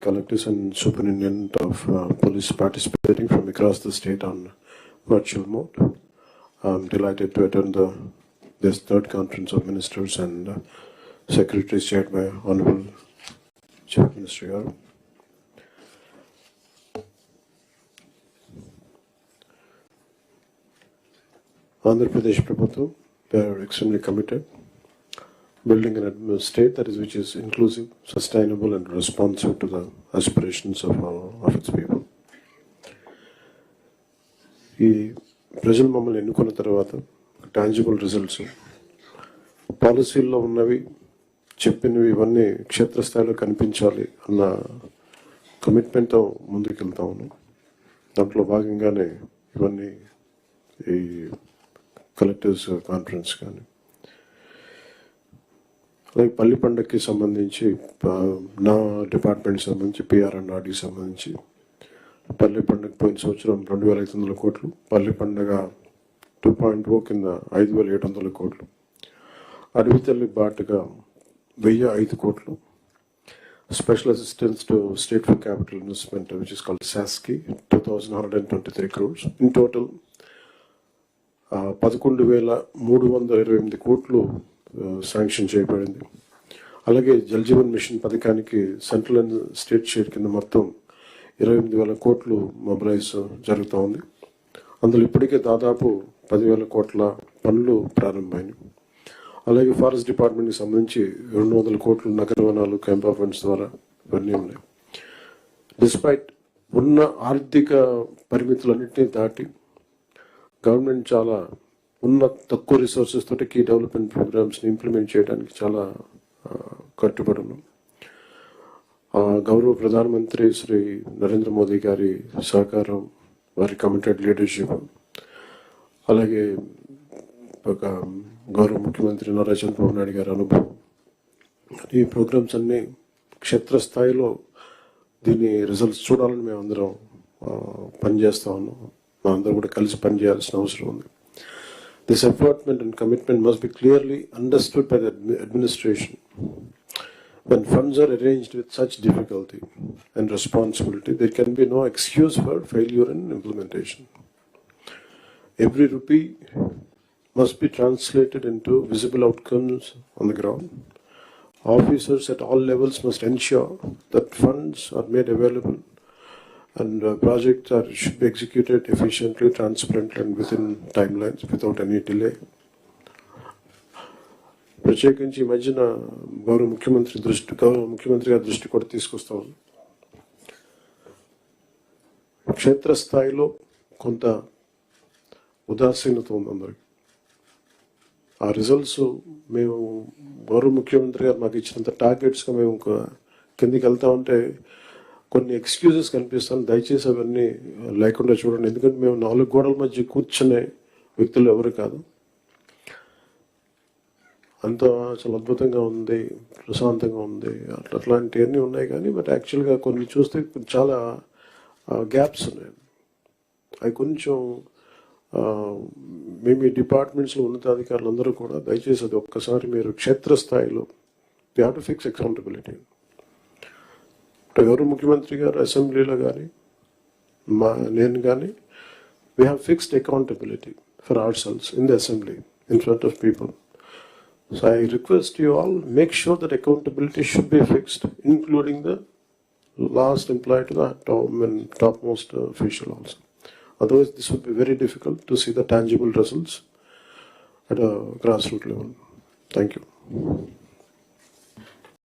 collectors and superintendent of police participating from across the state on virtual mode. I'm delighted to attend this third conference of ministers and secretaries chaired by Honorable Chief Minister Garu. Andhra Pradesh Prabhutam, they are extremely committed building a state which is inclusive, sustainable and responsive to the aspirations of its people. ఈ ప్రజలు మమ్మల్ని ఎన్నుకున్న తర్వాత tangible results పాలసీల్లో ఉన్నవి చెప్పినవి ఇవన్నీ క్షేత్రస్థాయిలో కనిపించాలి అన్న కమిట్మెంట్తో ముందుకెళ్తా ఉన్నాం. దాంట్లో భాగంగానే ఇవన్నీ ఈ కలెక్టర్స్ కాన్ఫరెన్స్ కానీ అలాగే పల్లి పండుగకి సంబంధించి నా డిపార్ట్మెంట్ సంబంధించి పిఆర్ఎండ్ఆర్డీకి సంబంధించి పల్లి పండుగ పోయిన సంవత్సరం 2,500 కోట్లు, పల్లి పండుగ 2.0 కింద 5,700 కోట్లు, అడవి తల్లి బాటుగా 1,005 కోట్లు, special assistance to state for capital investment which is called SASCI 2,123 crores. In total 11,328 కోట్లు శాంక్షన్ చేయబడింది. అలాగే జల్ జీవన్ మిషన్ పథకానికి సెంట్రల్ అండ్ స్టేట్ షేర్ కింద మొత్తం 28,000 కోట్లు మొబిలైజ్ జరుగుతూ ఉంది. అందులో ఇప్పటికే దాదాపు 10,000 కోట్ల పనులు ప్రారంభమైనవి. అలాగే ఫారెస్ట్ డిపార్ట్మెంట్కి సంబంధించి 200 కోట్లు నగర వనాలు క్యాంప్ ఆఫ్ ఫండ్స్ ద్వారా ఇవన్నీ ఉన్నాయి. డిస్పైట్ ఉన్న ఆర్థిక పరిమితులన్నింటినీ దాటి గవర్నమెంట్ చాలా తక్కువ రిసోర్సెస్ తోటి కీ డెవలప్మెంట్ ప్రోగ్రామ్స్ని ఇంప్లిమెంట్ చేయడానికి చాలా కట్టుబడి ఉన్నాం. గౌరవ ప్రధానమంత్రి శ్రీ నరేంద్ర మోదీ గారి సహకారం, వారి కమిటెడ్ లీడర్షిప్, అలాగే ఒక గౌరవ ముఖ్యమంత్రి నారా చంద్రబాబు నాయుడు గారి అనుభవం, ఈ ప్రోగ్రామ్స్ అన్నీ క్షేత్రస్థాయిలో దీని రిజల్ట్స్ చూడాలని మేము అందరం పనిచేస్తూ ఉన్నాం. మా అందరం కూడా కలిసి పనిచేయాల్సిన అవసరం ఉంది. This effort and commitment must be clearly understood by the administration. When funds are arranged with such difficulty and responsibility, there can be no excuse for failure in implementation. Every rupee must be translated into visible outcomes on the ground. Officers at all levels must ensure that funds are made available and projects should be executed efficiently, transparently and within timelines without any delay. ప్రత్యేకించి ఈ మధ్యన గౌరవ ముఖ్యమంత్రి గారి దృష్టి కూడా తీసుకొస్తాం. క్షేత్రస్థాయిలో కొంత ఉదాసీనత ఉంది అందరికి. ఆ రిజల్ట్స్ మేము గౌరవ ముఖ్యమంత్రి గారు మాకు ఇచ్చినంత టార్గెట్స్గా మేము కిందికి వెళ్తా ఉంటే కొన్ని ఎక్స్క్యూజెస్ కనిపిస్తాను. దయచేసి అవన్నీ లేకుండా చూడండి. ఎందుకంటే మేము 4 గోడల మధ్య కూర్చునే వ్యక్తులు ఎవరు కాదు. అంతా చాలా అద్భుతంగా ఉంది, ప్రశాంతంగా ఉంది, అట్లాంటివన్నీ ఉన్నాయి. కానీ బట్ యాక్చువల్గా కొన్ని చూస్తే చాలా గ్యాప్స్ ఉన్నాయి. అవి కొంచెం మేము ఈ డిపార్ట్మెంట్స్లో ఉన్నతాధికారులు అందరూ కూడా దయచేసి అది ఒక్కసారి మీరు క్షేత్రస్థాయిలో we have to fix accountability. గౌరవ ముఖ్యమంత్రి గారు అసెంబ్లీలో కానీ నేను కానీ we have fixed accountability for our cells in the assembly in front of people. So I request you all make sure that accountability should be fixed including the last employee to the top most official also. Otherwise this would be very difficult to see the tangible results at a grassroots level. Thank you.